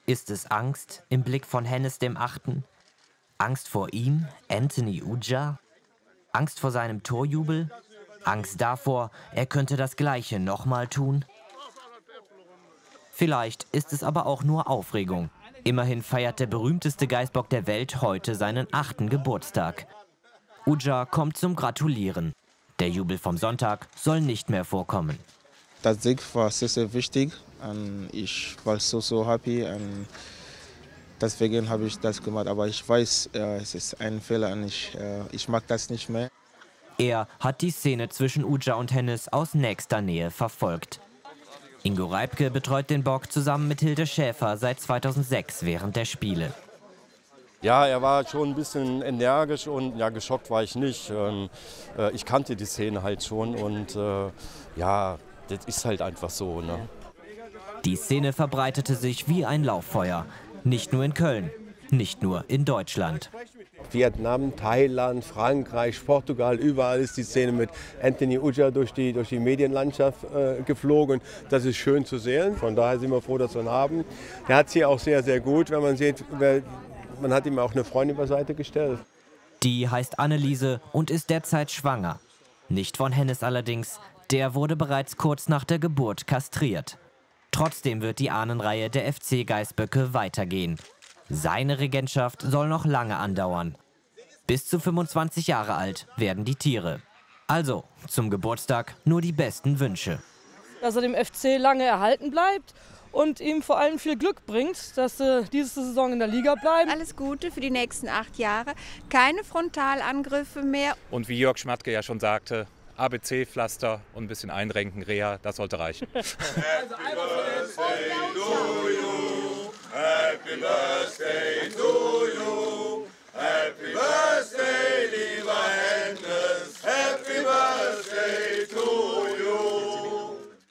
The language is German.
Ist es Angst im Blick von Hennes dem Achten? Angst vor ihm, Anthony Ujah? Angst vor seinem Torjubel? Angst davor, er könnte das Gleiche nochmal tun? Vielleicht ist es aber auch nur Aufregung. Immerhin feiert der berühmteste Geißbock der Welt heute seinen 8. Geburtstag. Ujah kommt zum Gratulieren. Der Jubel vom Sonntag soll nicht mehr vorkommen. Der Sieg war sehr, sehr wichtig. Ich war so happy. Deswegen habe ich das gemacht. Aber ich weiß, es ist ein Fehler und ich mag das nicht mehr. Er hat die Szene zwischen Ujah und Hennes aus nächster Nähe verfolgt. Ingo Reibke betreut den Bock zusammen mit Hilde Schäfer seit 2006 während der Spiele. Ja, er war schon ein bisschen energisch und ja, geschockt war ich nicht. Ich kannte die Szene halt schon und ja, das ist halt einfach so. Ne? Die Szene verbreitete sich wie ein Lauffeuer. Nicht nur in Köln, nicht nur in Deutschland. Vietnam, Thailand, Frankreich, Portugal, überall ist die Szene mit Anthony Ujah durch die Medienlandschaft geflogen. Das ist schön zu sehen, von daher sind wir froh, dass wir ihn haben. Er hat es hier auch sehr, sehr gut, wenn man sieht, man hat ihm auch eine Freundin beiseite gestellt. Die heißt Anneliese und ist derzeit schwanger. Nicht von Hennes allerdings, der wurde bereits kurz nach der Geburt kastriert. Trotzdem wird die Ahnenreihe der FC Geißböcke weitergehen. Seine Regentschaft soll noch lange andauern. Bis zu 25 Jahre alt werden die Tiere. Also zum Geburtstag nur die besten Wünsche. Dass er dem FC lange erhalten bleibt und ihm vor allem viel Glück bringt, dass sie diese Saison in der Liga bleiben. Alles Gute für die nächsten 8 Jahre. Keine Frontalangriffe mehr. Und wie Jörg Schmatke ja schon sagte, ABC-Pflaster und ein bisschen einrenken, Reha, das sollte reichen. Happy birthday to you. Happy birthday